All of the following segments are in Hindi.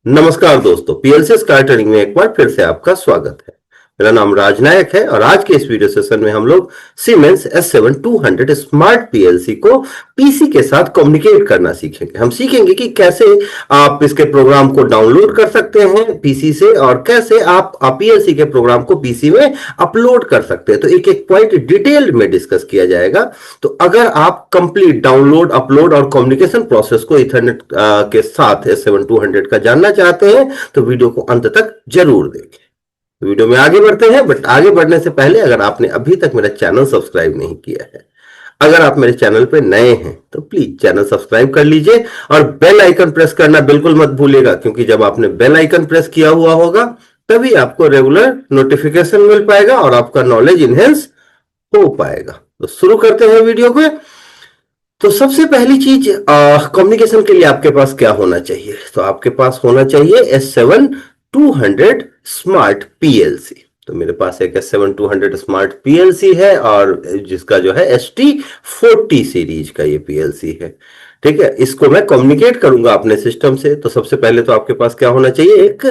नमस्कार दोस्तों, पीएलसी स्काई ट्रेनिंग में एक बार फिर से आपका स्वागत है। मेरा नाम राज नायक है और आज के इस वीडियो सेशन में हम लोग सीमेंस S7-200 स्मार्ट पीएलसी को पीसी के साथ कम्युनिकेट करना सीखेंगे। हम सीखेंगे कि कैसे आप इसके प्रोग्राम को डाउनलोड कर सकते हैं पीसी से और कैसे आप पीएलसी के प्रोग्राम को पीसी में अपलोड कर सकते हैं। तो एक एक पॉइंट डिटेल में डिस्कस किया जाएगा। तो अगर आप कंप्लीट डाउनलोड, अपलोड और कम्युनिकेशन प्रोसेस को इथरनेट के साथ S7-200 का जानना चाहते हैं तो वीडियो को अंत तक जरूर देखें। वीडियो में आगे बढ़ते हैं, बट आगे बढ़ने से पहले अगर आपने अभी तक मेरा चैनल सब्सक्राइब नहीं किया है, अगर आप मेरे चैनल पे नए हैं तो प्लीज चैनल सब्सक्राइब कर लीजिए और बेल आइकन प्रेस करना बिल्कुल मत भूलिएगा, क्योंकि जब आपने बेल आइकन प्रेस किया हुआ होगा तभी आपको रेगुलर नोटिफिकेशन मिल पाएगा और आपका नॉलेज इनहेंस हो पाएगा। तो शुरू करते हैं वीडियो को। तो सबसे पहली चीज, कम्युनिकेशन के लिए आपके पास क्या होना चाहिए? तो आपके पास होना चाहिए S7-200 स्मार्ट पीएलसी। तो मेरे पास एक S7-200 स्मार्ट पीएलसी है और जिसका जो है ST40 सीरीज का ये पीएलसी है। ठीक है, इसको मैं कम्युनिकेट करूंगा अपने सिस्टम से। तो सबसे पहले तो आपके पास क्या होना चाहिए? एक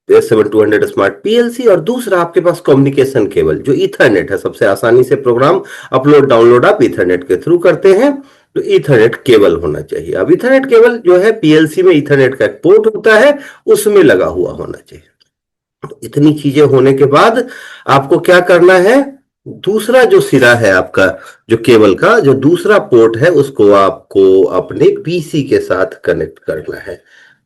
S7-200 स्मार्ट पीएलसी और दूसरा आपके पास कम्युनिकेशन केबल जो ईथरनेट है। सबसे आसानी से प्रोग्राम अपलोड डाउनलोड आप ईथरनेट के थ्रू करते हैं, तो ईथरनेट केबल होना चाहिए। अब ईथरनेट केबल जो है पीएलसी में ईथरनेट का एक पोर्ट होता है, उसमें लगा हुआ होना चाहिए। तो इतनी चीजें होने के बाद आपको क्या करना है? दूसरा जो सिरा है आपका, जो केबल का जो दूसरा पोर्ट है, उसको आपको अपने पीसी के साथ कनेक्ट करना है।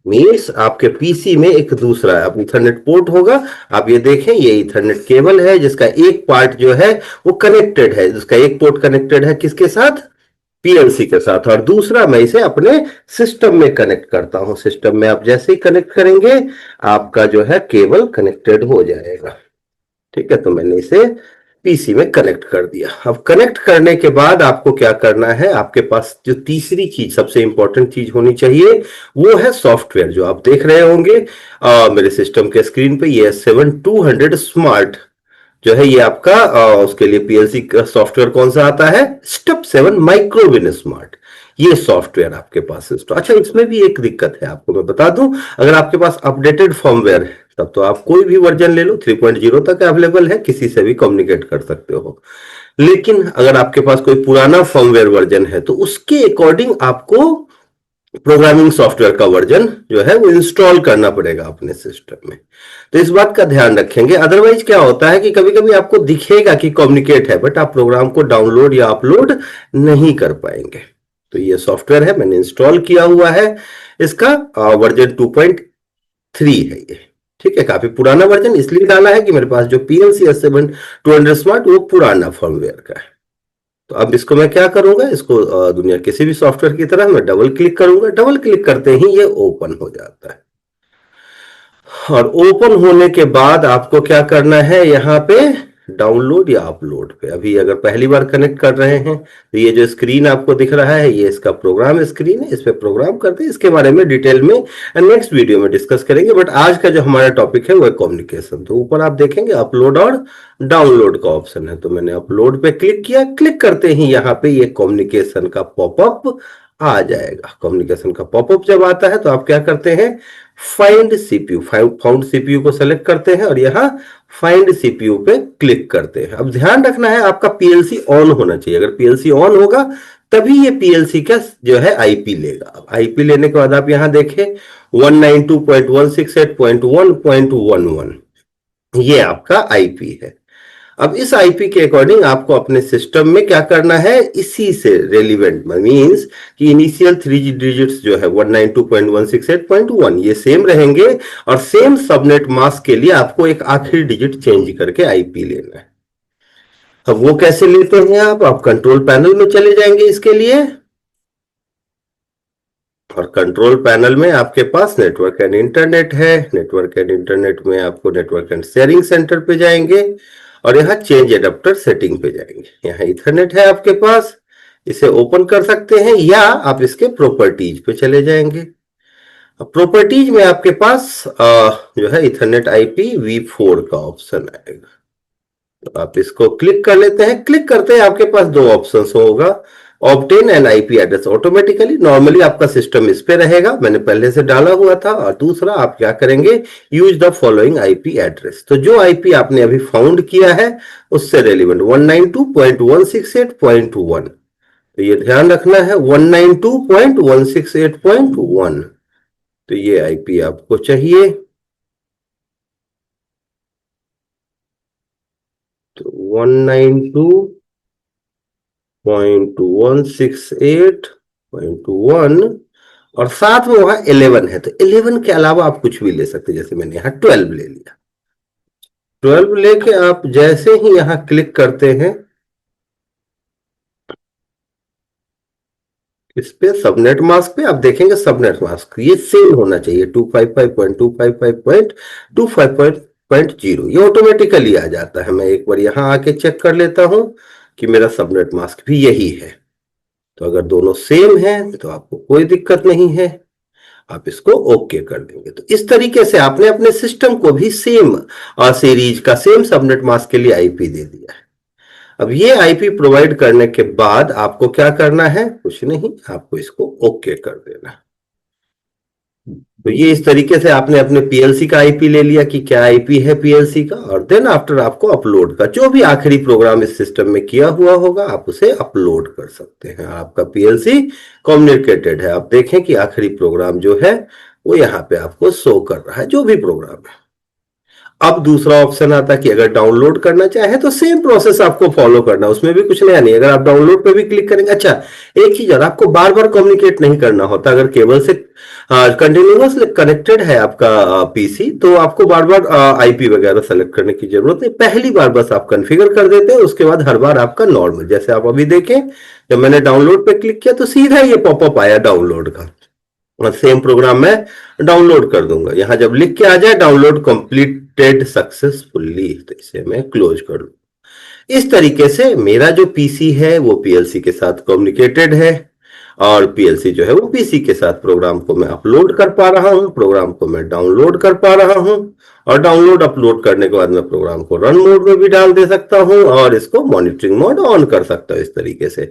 मीन्स आपके पीसी में एक दूसरा अब ईथरनेट पोर्ट होगा। आप ये देखें, ये ईथरनेट केबल है जिसका एक पार्ट जो है वो कनेक्टेड है, जिसका एक पोर्ट कनेक्टेड है किसके साथ? पीएलसी के साथ, और दूसरा मैं इसे अपने सिस्टम में कनेक्ट करता हूं। सिस्टम में आप जैसे ही कनेक्ट करेंगे आपका जो है केबल कनेक्टेड हो जाएगा। ठीक है, तो मैंने इसे पीसी में कनेक्ट कर दिया। अब कनेक्ट करने के बाद आपको क्या करना है? आपके पास जो तीसरी चीज, सबसे इंपॉर्टेंट चीज होनी चाहिए, वो है सॉफ्टवेयर। जो आप देख रहे होंगे मेरे सिस्टम के स्क्रीन पे, ये S7-200 स्मार्ट जो है ये आपका उसके लिए पीएलसी का सॉफ्टवेयर कौन सा आता है? Step 7 MicroWIN smart. ये सॉफ्टवेयर आपके पास है। अच्छा, इसमें भी एक दिक्कत है, आपको मैं बता दूं। अगर आपके पास अपडेटेड फर्मवेयर है तब तो आप कोई भी वर्जन ले लो, 3.0 तक अवेलेबल है, किसी से भी कम्युनिकेट कर सकते हो। लेकिन अगर आपके पास कोई पुराना फर्मवेयर वर्जन है तो उसके अकॉर्डिंग आपको प्रोग्रामिंग सॉफ्टवेयर का वर्जन जो है वो इंस्टॉल करना पड़ेगा अपने सिस्टम में। तो इस बात का ध्यान रखेंगे। अदरवाइज क्या होता है कि कभी कभी आपको दिखेगा कि कम्युनिकेट है, बट आप प्रोग्राम को डाउनलोड या अपलोड नहीं कर पाएंगे। तो ये सॉफ्टवेयर है, मैंने इंस्टॉल किया हुआ है। इसका वर्जन 2.3 है ये। ठीक है, काफी पुराना वर्जन इसलिए डाला है कि मेरे पास जो पीएलसी S7-200 स्मार्ट वो पुराना फर्मवेयर का है। तो अब इसको मैं क्या करूंगा? इसको दुनिया किसी भी सॉफ्टवेयर की तरह मैं डबल क्लिक करूंगा। डबल क्लिक करते ही ये ओपन हो जाता है। और ओपन होने के बाद आपको क्या करना है? यहाँ पे डाउनलोड या अपलोड पे, अभी अगर पहली बार कनेक्ट कर रहे हैं तो ये जो स्क्रीन आपको दिख रहा है ये इसका प्रोग्राम स्क्रीन है। इस पे प्रोग्राम करते हैं, इसके बारे में डिटेल में नेक्स्ट वीडियो में डिस्कस करेंगे। बट आज का जो हमारा टॉपिक है वो है कम्युनिकेशन। तो ऊपर आप देखेंगे अपलोड और डाउनलोड का ऑप्शन है, तो मैंने अपलोड पे क्लिक किया। क्लिक करते ही यहाँ पे ये कम्युनिकेशन का पॉपअप आ जाएगा। कम्युनिकेशन का पॉपअप जब आता है तो आप क्या करते हैं? फाइंड सीपीयू, फाउंड सीपीयू को सेलेक्ट करते हैं और यहाँ फाइंड सीपीयू पे क्लिक करते हैं। अब ध्यान रखना है आपका पीएलसी ऑन होना चाहिए। अगर पीएलसी ऑन होगा तभी ये पीएलसी का जो है आईपी लेगा। अब आईपी लेने के बाद आप यहां देखें 192.168.1.11 ये आपका आईपी है। अब इस आईपी के अकॉर्डिंग आपको अपने सिस्टम में क्या करना है? इसी से रेलिवेंट मींस कि इनिशियल 3 डिजिट्स जो है 192.168.1 ये सेम रहेंगे और सेम सबनेट मास्क के लिए आपको एक आखिरी डिजिट चेंज करके आईपी लेना है। अब वो कैसे लेते हैं? आप कंट्रोल पैनल में चले जाएंगे इसके लिए, और कंट्रोल पैनल में आपके पास नेटवर्क एंड इंटरनेट है। नेटवर्क एंड इंटरनेट में आपको नेटवर्क एंड शेयरिंग सेंटर पे जाएंगे और यहाँ चेंज एडाप्टर सेटिंग पे जाएंगे। यहाँ इथरनेट है आपके पास, इसे ओपन कर सकते हैं या आप इसके प्रॉपर्टीज पे चले जाएंगे। प्रॉपर्टीज में आपके पास जो है इथरनेट आईपी V4 का ऑप्शन आएगा। तो आप इसको क्लिक कर लेते हैं। क्लिक करते हैं आपके पास दो ऑप्शंस होगा। Obtain N IP address automatically, normally आपका सिस्टम इस पे रहेगा, मैंने पहले से डाला हुआ था। और दूसरा आप क्या करेंगे, use the following IP address, तो जो आईपी आपने अभी फाउंड किया है उससे रेलिवेंट 192.168.1, तो ये ध्यान रखना है 192.168.1, तो ये आईपी आपको चाहिए। तो 192.168.1 और साथ में वहां 11 है, तो 11 के अलावा आप कुछ भी ले सकते हैं, जैसे मैंने यहां 12 ले लिया। 12 लेके आप जैसे ही यहां क्लिक करते हैं इस पे सबनेट मास्क पे, आप देखेंगे सबनेट मास्क ये सेम होना चाहिए 255.255.255.0, ये ऑटोमेटिकली आ जाता है। मैं एक बार यहां आके चेक कर लेता हूं कि मेरा सबनेट मास्क भी यही है। तो अगर दोनों सेम है तो आपको कोई दिक्कत नहीं है, आप इसको ओके कर देंगे। तो इस तरीके से आपने अपने सिस्टम को भी सेम सीरीज का सेम सबनेट मास्क के लिए आईपी दे दिया है। अब ये आईपी प्रोवाइड करने के बाद आपको क्या करना है, कुछ नहीं, आपको इसको ओके कर देना है। तो ये इस तरीके से आपने अपने पीएलसी का आईपी ले लिया कि क्या आईपी है पीएलसी का, और देन आफ्टर आपको अपलोड का जो भी आखिरी प्रोग्राम इस सिस्टम में किया हुआ होगा आप उसे अपलोड कर सकते हैं। आपका पीएलसी कम्युनिकेटेड है, आप देखें कि आखिरी प्रोग्राम जो है वो यहाँ पे आपको शो कर रहा है, जो भी प्रोग्राम है। अब दूसरा ऑप्शन आता है कि अगर डाउनलोड करना चाहे तो सेम प्रोसेस आपको फॉलो करना, उसमें भी कुछ नया नहीं। अगर आप डाउनलोड पे भी क्लिक करेंगे, अच्छा एक चीज और, आपको बार बार कम्युनिकेट नहीं करना होता। अगर केबल से कंटिन्यूअस कनेक्टेड है आपका पीसी, तो आपको बार बार आईपी वगैरह सेलेक्ट करने की जरूरत नहीं, पहली बार बस आप कॉन्फ़िगर कर देते हैं, उसके बाद हर बार आपका नॉर्मल, जैसे आप अभी देखें जब मैंने डाउनलोड पे क्लिक किया तो सीधा ये पॉपअप आया डाउनलोड का, और सेम प्रोग्राम मैं डाउनलोड कर दूंगा। यहां जब लिख के आ जाए डाउनलोड कंप्लीटेड सक्सेसफुली, तो इसे मैं क्लोज कर लूं। इस तरीके से मेरा जो पीसी है वो पीएलसी के साथ कम्युनिकेटेड है, और पीएलसी जो है वो पीसी के साथ प्रोग्राम को मैं अपलोड कर पा रहा हूं, प्रोग्राम को मैं डाउनलोड कर पा रहा हूं, और डाउनलोड अपलोड करने के बाद मैं प्रोग्राम को रन मोड में भी डाल दे सकता हूं, और इसको मॉनिटरिंग मोड ऑन कर सकता हूं इस तरीके से।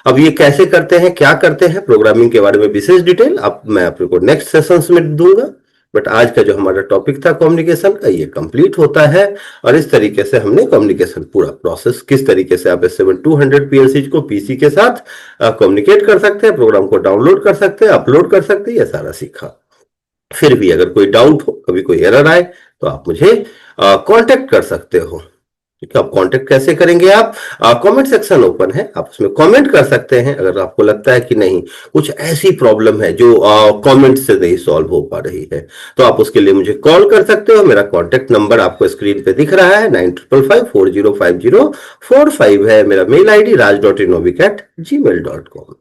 अब ये कैसे करते हैं, क्या करते हैं, प्रोग्रामिंग के बारे में विशेष डिटेल अब मैं आपको नेक्स्ट सेशंस में दूंगा। बट आज का जो हमारा टॉपिक था कम्युनिकेशन का, ये कंप्लीट होता है। और इस तरीके से हमने कम्युनिकेशन पूरा प्रोसेस, किस तरीके से आप S7200 पीएलसी को पीसी के साथ कम्युनिकेट कर सकते हैं, प्रोग्राम को डाउनलोड कर सकते हैं, अपलोड कर सकते हैं, ये सारा सीखा। फिर भी अगर कोई डाउट हो, कभी कोई एरर आए, तो आप मुझे कांटेक्ट कर सकते हो। ठीक है, आप कांटेक्ट कैसे करेंगे, आप कमेंट सेक्शन ओपन है, आप उसमें कमेंट कर सकते हैं। अगर आपको लगता है कि नहीं कुछ ऐसी प्रॉब्लम है जो कमेंट से नहीं सॉल्व हो पा रही है, तो आप उसके लिए मुझे कॉल कर सकते हो। मेरा कांटेक्ट नंबर आपको स्क्रीन पे दिख रहा है, 9555405045 है। मेरा मेल आईडी raj.inovic@gmail.com।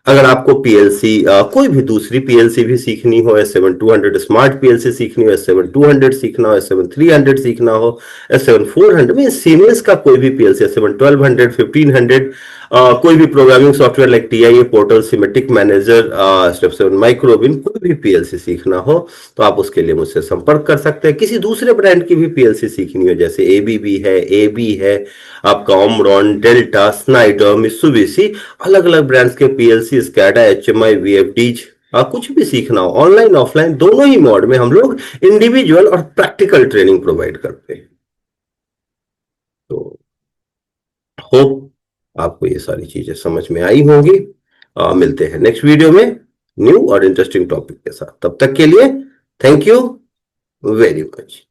अगर आपको पीएलसी कोई भी दूसरी पीएलसी भी सीखनी हो, S7200 स्मार्ट पीएलसी सीखनी हो, S7200 सीखना हो, S7300 सीखना हो, S7400 में सीमेंस का कोई भी पीएलसी, S71200, 1500, कोई भी programming software like TIA portal, semantic manager, step 7 माइक्रोबिन, कोई भी पीएलसी सीखना हो तो आप उसके लिए मुझसे संपर्क कर सकते हैं। किसी दूसरे ब्रांड की भी पीएलसी सीखनी हो, जैसे एबीबी है, एबी है, आपका ओमरॉन, डेल्टा, स्नाइडर, मित्सुबिशी, अलग अलग ब्रांड्स के पीएलसी, स्कैडा, एचएमआई, वीएफडीज, कुछ भी सीखना हो, ऑनलाइन ऑफलाइन दोनों ही मोड में हम लोग इंडिविजुअल और प्रैक्टिकल ट्रेनिंग प्रोवाइड करते हैं। तो होप आपको ये सारी चीजें समझ में आई होंगी। मिलते हैं नेक्स्ट वीडियो में न्यू और इंटरेस्टिंग टॉपिक के साथ, तब तक के लिए थैंक यू वेरी मच।